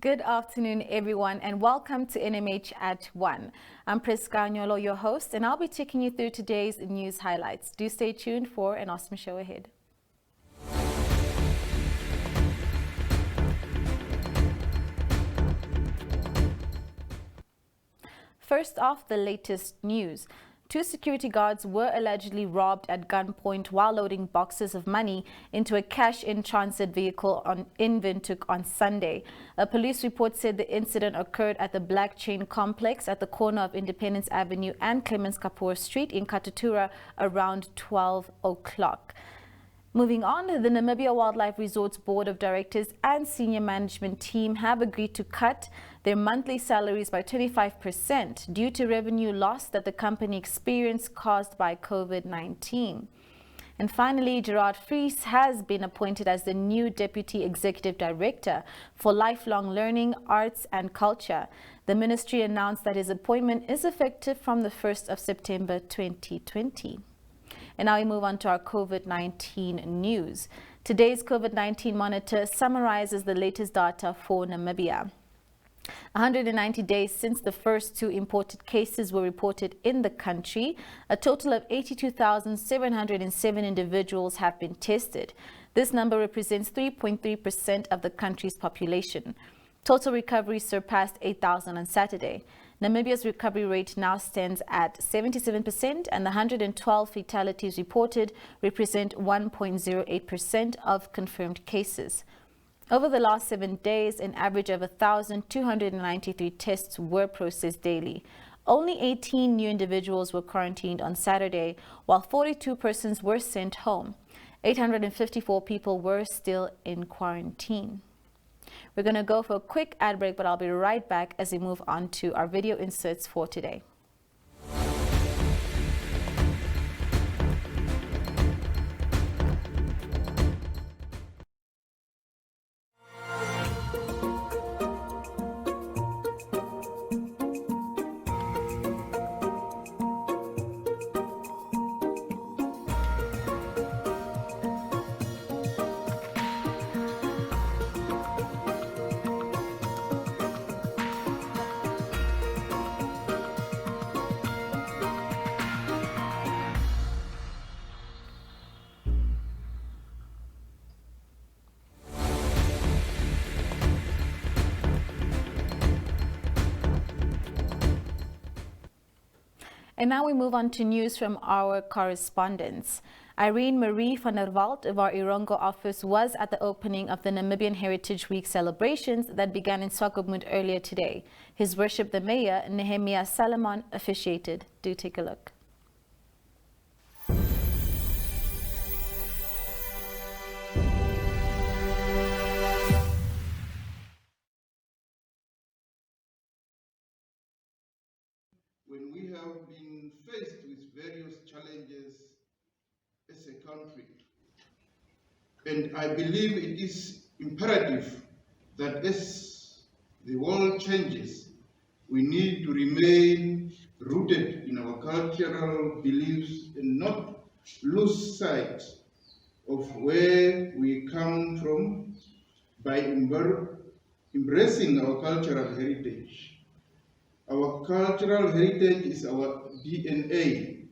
Good afternoon, everyone, and welcome to NMH at 1. I'm Priska Nyolo, your host, and I'll be taking you through today's news highlights. Do stay tuned for an awesome show ahead. First off, the latest news. 2 security guards were allegedly robbed at gunpoint while loading boxes of money into a cash-in-transit vehicle in Windhoek on Sunday. A police report said the incident occurred at the Black Chain complex at the corner of Independence Avenue and Clemens Kapoor Street in Katutura around 12 o'clock. Moving on, the Namibia Wildlife Resorts Board of Directors and senior management team have agreed to cut their monthly salaries by 25% due to revenue loss that the company experienced caused by COVID-19. And finally, Gerard Fries has been appointed as the new Deputy Executive Director for Lifelong Learning, Arts and Culture. The ministry announced that his appointment is effective from the 1st of September 2020. And now we move on to our COVID-19 news. Today's COVID-19 Monitor summarizes the latest data for Namibia. 190 days since the first 2 imported cases were reported in the country, a total of 82,707 individuals have been tested. This number represents 3.3% of the country's population. Total recovery surpassed 8,000 on Saturday. Namibia's recovery rate now stands at 77%, and the 112 fatalities reported represent 1.08% of confirmed cases. Over the last 7 days, an average of 1,293 tests were processed daily. Only 18 new individuals were quarantined on Saturday, while 42 persons were sent home. 854 people were still in quarantine. We're going to go for a quick ad break, but I'll be right back as we move on to our video inserts for today. And now we move on to news from our correspondents. Irene Marie van der Walt of our Irongo office was at the opening of the Namibian Heritage Week celebrations that began in Swakopmund earlier today. His Worship the Mayor, Nehemiah Salomon, officiated. Do take a look. When we have been faced with various challenges as a country, and I believe it is imperative that as the world changes, we need to remain rooted in our cultural beliefs and not lose sight of where we come from by embracing our cultural heritage. Our cultural heritage is our DNA,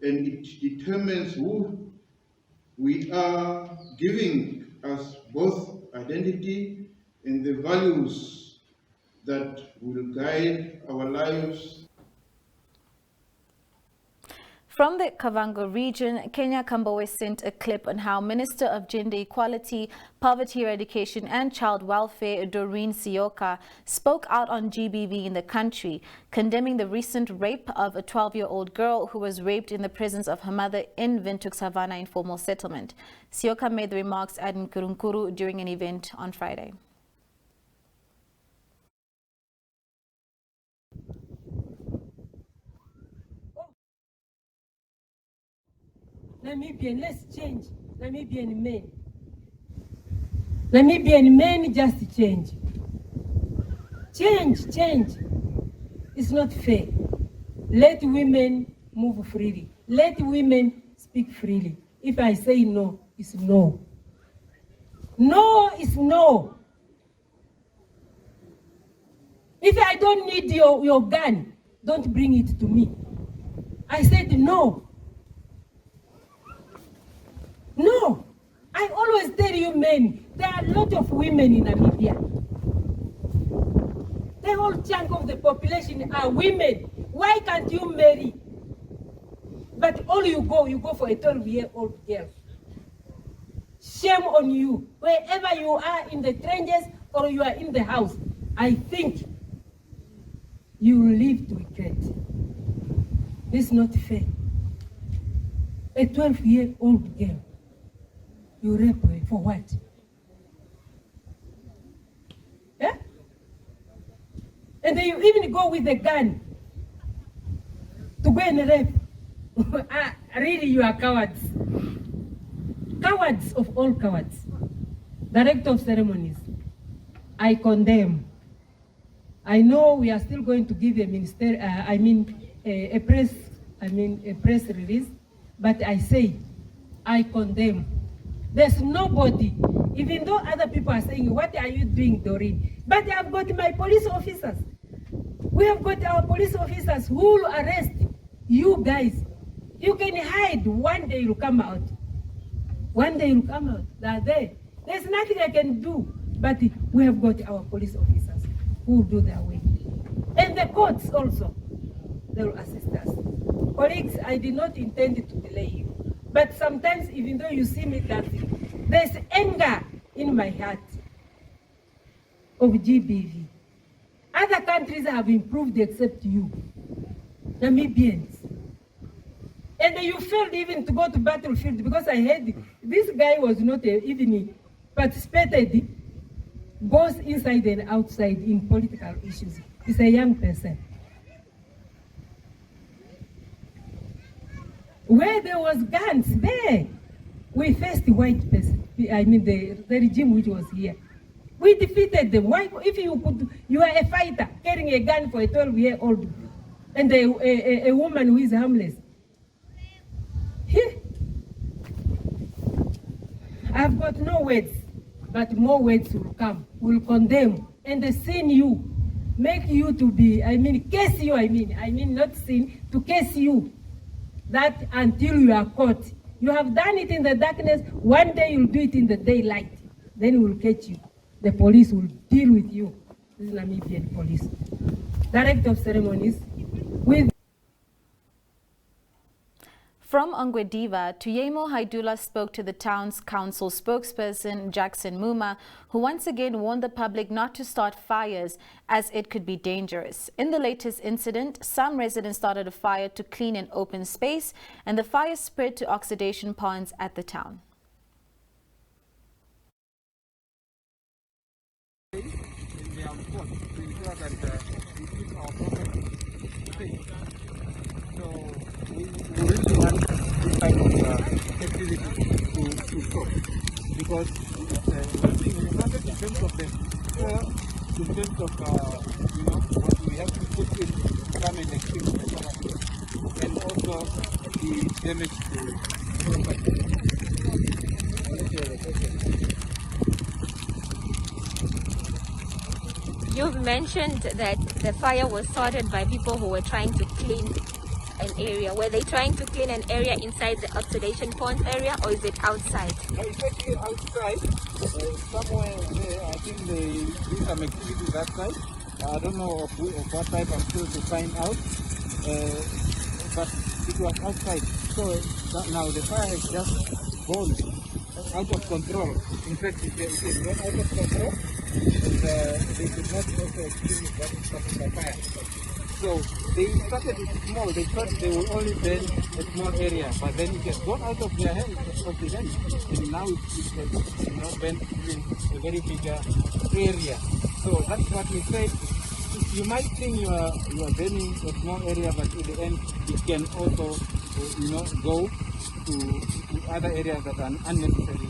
and it determines who we are, giving us both identity and the values that will guide our lives. From the Kavango region, Kenya Kambowe sent a clip on how Minister of Gender Equality, Poverty Eradication and Child Welfare, Doreen Sioka, spoke out on GBV in the country, condemning the recent rape of a 12-year-old girl who was raped in the presence of her mother in Windhoek Savannah informal settlement. Sioka made the remarks at Nkurunkuru during an event on Friday. Namibian, let's change. Namibian men. Namibian men just change. Change. It's not fair. Let women move freely. Let women speak freely. If I say no, it's no. No is no. If I don't need your gun, don't bring it to me. I said no. No. I always tell you men, there are a lot of women in Namibia. The whole chunk of the population are women. Why can't you marry? But all you go for a 12-year-old girl. Shame on you. Wherever you are in the trenches or you are in the house, I think you will live to regret. This is not fair. A 12-year-old girl, you rape her for what? Yeah? And then you even go with a gun to go and rape. Really, you are cowards. Cowards of all cowards. Director of ceremonies, I condemn. I know we are still going to give a press release, but I say, I condemn. There's nobody, even though other people are saying, what are you doing, Doreen? But I've got my police officers. We have got our police officers who will arrest you guys. You can hide, one day you'll come out. One day you'll come out, they are there. There's nothing I can do, but we have got our police officers who will do their way. And the courts also, they will assist us. Colleagues, I did not intend to delay you, but sometimes even though you see me dancing, there's anger in my heart of GBV. Other countries have improved except you, Namibians. And you failed even to go to battlefield because I heard this guy was not even participated both inside and outside in political issues. He's a young person. Where there was guns, there, we faced the white person, the regime which was here. We defeated them. Why? If you are a fighter carrying a gun for a 12-year-old and a woman who is harmless. Here, I've got no words, but more words will come, will condemn, and sin you, make you to be, case you, not sin, to case you, that until you are caught. You have done it in the darkness, one day you'll do it in the daylight, then we'll catch you. The police will deal with you. This is Namibian police. Director of ceremonies, with From Ongwediva, Tuyemo Haidula spoke to the town's council spokesperson Jackson Muma, who once again warned the public not to start fires as it could be dangerous. In the latest incident, some residents started a fire to clean an open space, and the fire spread to oxidation ponds at the town. We really want this type of activity to stop, because in terms of the in terms of what we have to put in to come and extinguish the fire, and also the damage to property. You've mentioned that the fire was started by people who were trying to clean an area. Were they trying to clean an area inside the oxidation pond area, or is it outside? No, it's actually outside, somewhere there. I think they do some activities outside. I don't know of what type, I'm still to find out. But it was outside. So now the fire has just gone out of control. In fact, it has gone out of control, and they could not also extinguish that fire. So they started with small. They thought they will only burn a small area, but then it has gone out of their hands, of the hands, and now it has burnt even a very bigger area. So that's what we said. You might think you are burning a small area, but in the end, it can also go to other areas that are unnecessary.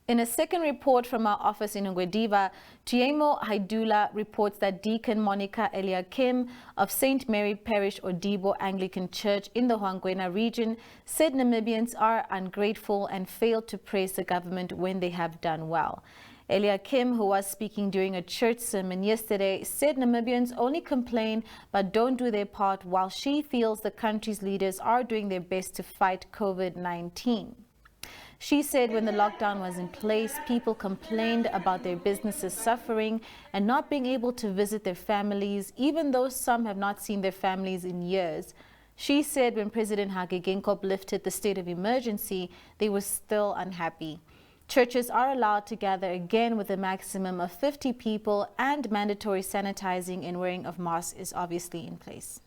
In a second report from our office in Ongwediva, Tuyemo Haidula reports that Deacon Monica Eliakim of St. Mary Parish Odibo Anglican Church in the Hwangwena region said Namibians are ungrateful and fail to praise the government when they have done well. Elia Kim, who was speaking during a church sermon yesterday, said Namibians only complain but don't do their part, while she feels the country's leaders are doing their best to fight COVID-19. She said when the lockdown was in place, people complained about their businesses suffering and not being able to visit their families, even though some have not seen their families in years. She said when President Hage Geingob lifted the state of emergency, they were still unhappy. Churches are allowed to gather again with a maximum of 50 people, and mandatory sanitizing and wearing of masks is obviously in place.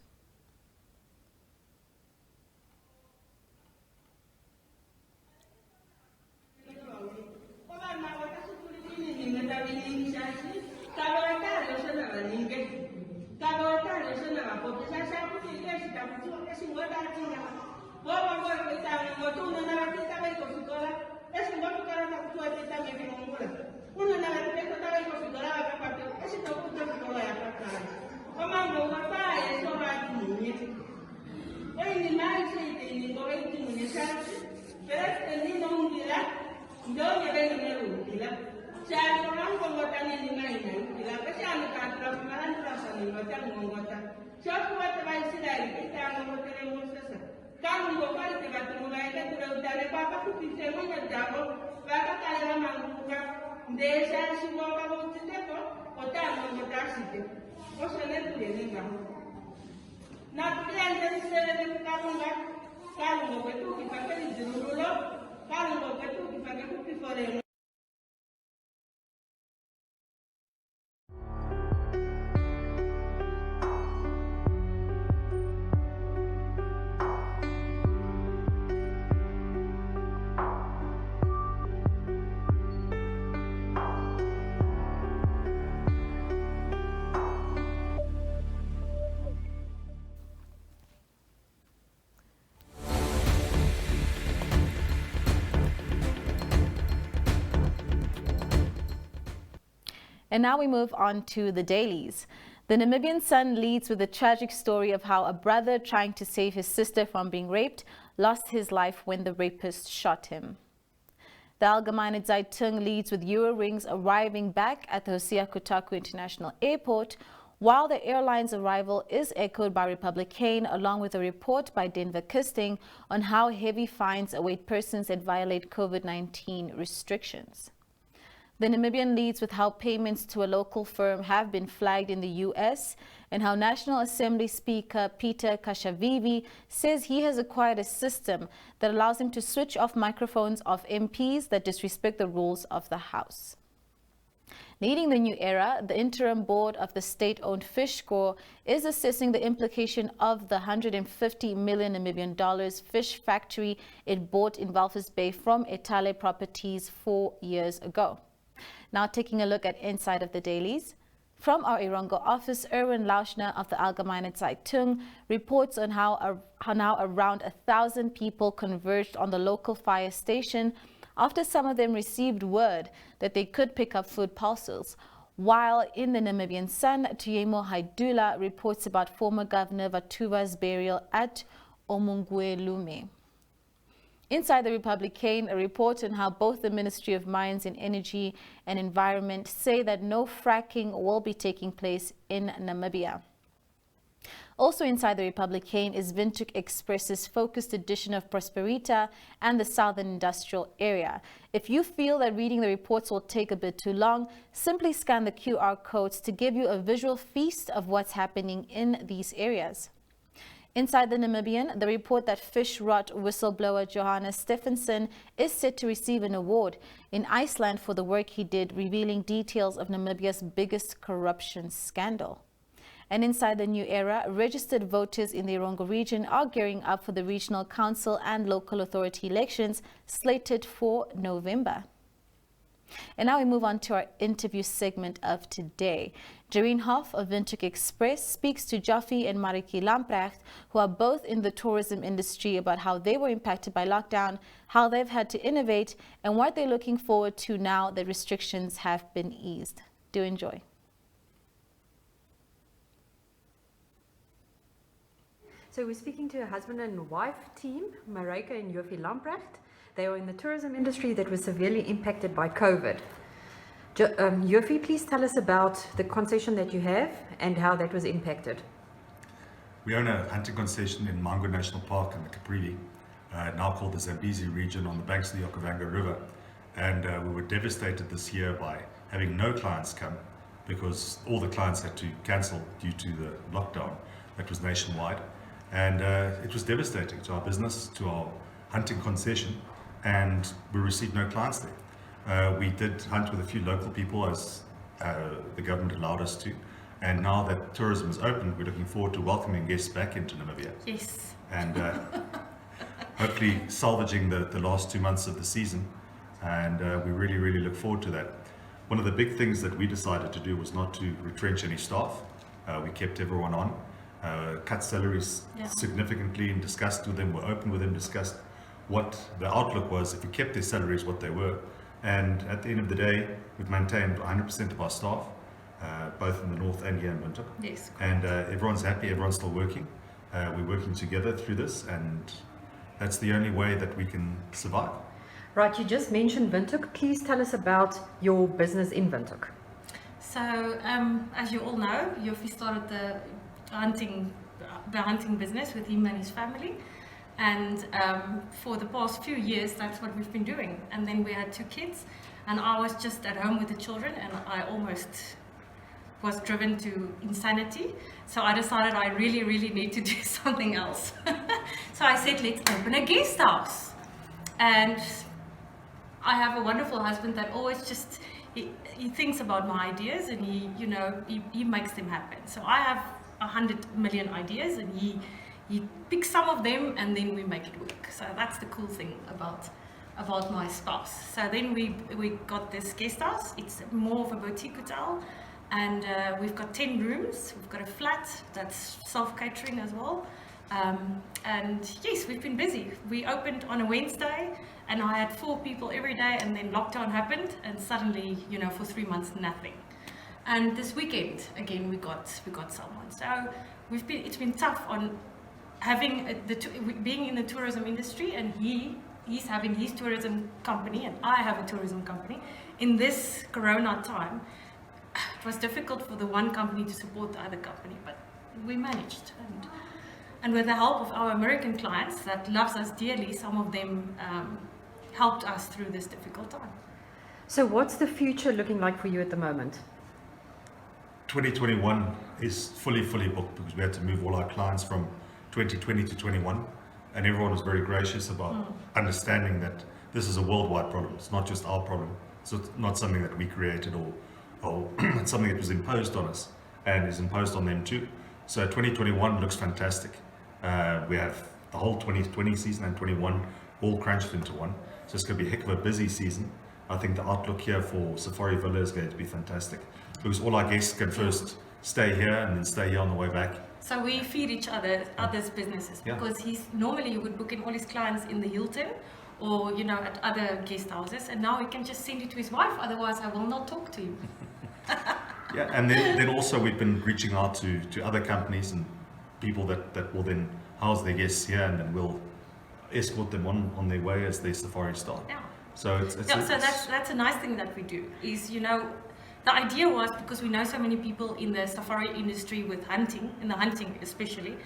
And now we move on to the dailies. The Namibian Sun leads with the tragic story of how a brother trying to save his sister from being raped lost his life when the rapist shot him. The Algemeine Zeitung leads with Eurowings arriving back at the Hosea Kotaku International Airport, while the airline's arrival is echoed by Republican, along with a report by Denver Kisting on how heavy fines await persons that violate COVID-19 restrictions. The Namibian leads with how payments to a local firm have been flagged in the U.S. and how National Assembly Speaker Peter Kashavivi says he has acquired a system that allows him to switch off microphones of MPs that disrespect the rules of the House. Leading the new era, the interim board of the state-owned Fish Corps is assessing the implication of the $150 million Namibian fish factory it bought in Walvis Bay from Etale Properties 4 years ago. Now taking a look at inside of the dailies. From our Irongo office, Erwin Lauschner of the Algemeine Zeitung reports on how now around 1,000 people converged on the local fire station after some of them received word that they could pick up food parcels. While in the Namibian Sun, Tuyemo Haidula reports about former Governor Vatuva's burial at Omungwe-Lume. Inside the Republican, a report on how both the Ministry of Mines and Energy and Environment say that no fracking will be taking place in Namibia. Also inside the Republican is Windhoek Express's focused edition of Prosperita and the Southern Industrial Area. If you feel that reading the reports will take a bit too long, simply scan the QR codes to give you a visual feast of what's happening in these areas. Inside the Namibian, the report that fish rot whistleblower Johannes Stephenson is set to receive an award in Iceland for the work he did revealing details of Namibia's biggest corruption scandal. And inside the new era, registered voters in the Irongo region are gearing up for the regional council and local authority elections slated for November. And now we move on to our interview segment of today. Jareen Hoff of Windhoek Express speaks to Jaffe and Mariki Lamprecht, who are both in the tourism industry, about how they were impacted by lockdown, how they've had to innovate, and what they're looking forward to now that restrictions have been eased. Do enjoy. So we're speaking to a husband and wife team, Marika and Jaffe Lamprecht. They are in the tourism industry that was severely impacted by COVID. Yofi, please tell us about the concession that you have and how that was impacted. We own a hunting concession in Mango National Park in the Caprivi, now called the Zambezi region on the banks of the Okavango River. And we were devastated this year by having no clients come because all the clients had to cancel due to the lockdown that was nationwide. And it was devastating to our business, to our hunting concession, and we received no clients there. We did hunt with a few local people as the government allowed us to. And now that tourism is open, we're looking forward to welcoming guests back into Namibia. Yes. And hopefully salvaging the last 2 months of the season. And we really, really look forward to that. One of the big things that we decided to do was not to retrench any staff. We kept everyone on, cut salaries significantly, and discussed with them, were open with them, discussed what the outlook was if we kept their salaries what they were. And at the end of the day, we've maintained 100% of our staff, both in the north and here in Windhoek. Yes. And everyone's happy, everyone's still working. We're working together through this, and that's the only way that we can survive. Right, you just mentioned Windhoek. Please tell us about your business in Windhoek. So, as you all know, Yofi started the hunting business with him and his family. And for the past few years, that's what we've been doing. And then we had 2 kids, and I was just at home with the children, and I almost was driven to insanity. So I decided I really, really need to do something else. So I said, let's open a guest house. And I have a wonderful husband that always just, he thinks about my ideas, and he makes them happen. So I have 100 million ideas, and he picks some of them, and then we make it work. So that's the cool thing about my spouse. So then we got this guest house. It's more of a boutique hotel, and we've got 10 rooms. We've got a flat that's self-catering as well. And yes, we've been busy. We opened on a Wednesday, and I had 4 people every day, and then lockdown happened, and suddenly, for 3 months, nothing. And this weekend, again, we got someone. So it's been tough on having being in the tourism industry, and he's having his tourism company, and I have a tourism company. In this Corona time, it was difficult for the one company to support the other company, but we managed. And with the help of our American clients that loves us dearly, some of them helped us through this difficult time. So what's the future looking like for you at the moment? 2021 is fully booked because we had to move all our clients from 2020 to 21, and everyone was very gracious about understanding that this is a worldwide problem. It's not just our problem. So it's not something that we created or it's something that was imposed on us and is imposed on them too. So 2021 looks fantastic. We have the whole 2020 season and 21 all crunched into one. So it's going to be a heck of a busy season. I think the outlook here for Safari Villa is going to be fantastic because all our guests can first stay here and then stay here on the way back. So we feed each other's businesses, because he would book in all his clients in the Hilton or at other guest houses, and now he can just send it to his wife, otherwise I will not talk to you. Yeah, and then also we've been reaching out to other companies and people that will then house their guests here, and then we'll escort them on their way as their safari start. Yeah. So that's a nice thing that we do. Is the idea was, because we know so many people in the safari industry with hunting, in the hunting especially,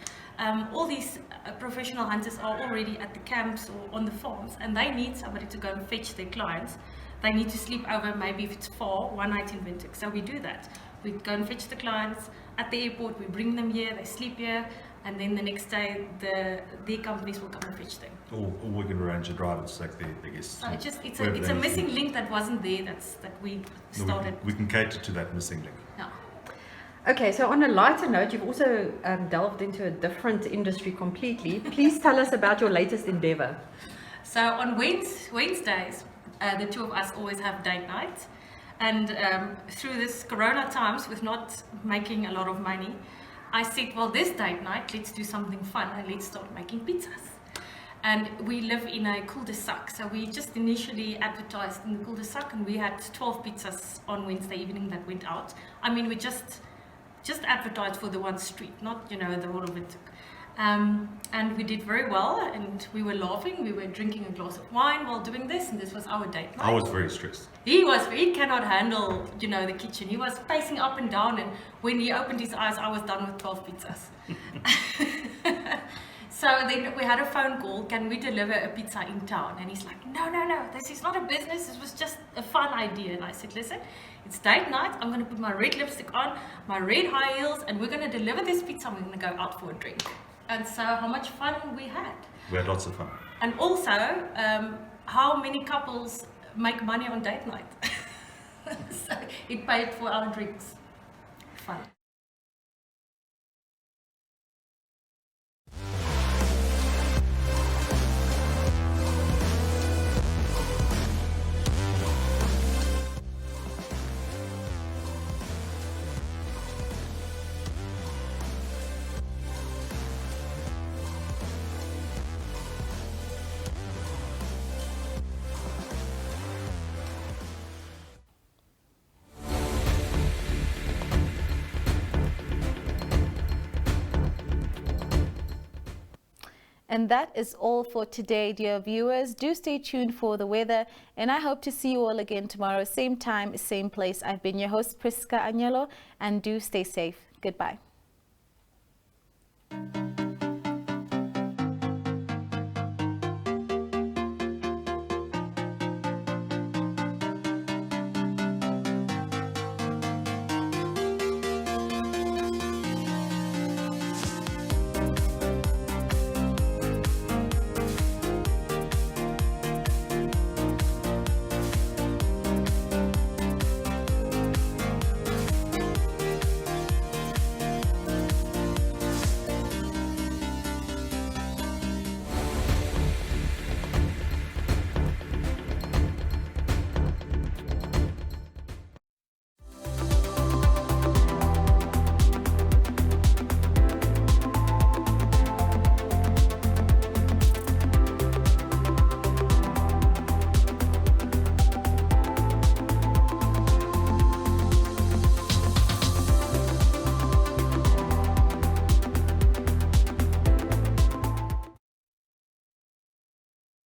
all these professional hunters are already at the camps or on the farms, and they need somebody to go and fetch their clients. They need to sleep over, maybe if it's far, one night in Windhoek. So we do that. We go and fetch the clients at the airport, we bring them here, they sleep here, and then the next day their companies will come and fetch them. Or we can arrange a driver to take their guests. So it's a missing link that wasn't there, that we started. We can cater to that missing link. Yeah. Okay, so on a lighter note, you've also delved into a different industry completely. Please tell us about your latest endeavor. So on Wednesdays, the 2 of us always have date night. And through this Corona times, with not making a lot of money, I said, well, this date night, let's do something fun and let's start making pizzas. And we live in a cul-de-sac, so we just initially advertised in the cul-de-sac, and we had 12 pizzas on Wednesday evening that went out. I mean, we just advertised for the one street, not the whole of it. And we did very well, and we were laughing. We were drinking a glass of wine while doing this, and this was our date night. I was very stressed. He cannot handle, the kitchen. He was pacing up and down, and when he opened his eyes, I was done with 12 pizzas. So then we had a phone call, can we deliver a pizza in town? And he's like, no, this is not a business, this was just a fun idea. And I said, listen, it's date night, I'm going to put my red lipstick on, my red high heels, and we're going to deliver this pizza, and we're going to go out for a drink. And so how much fun we had. We had lots of fun. And also, how many couples make money on date night? So it paid for our drinks. Fun. And that is all for today, dear viewers. Do stay tuned for the weather, and I hope to see you all again tomorrow, same time, same place. I've been your host, Priska Agnello, and do stay safe. Goodbye.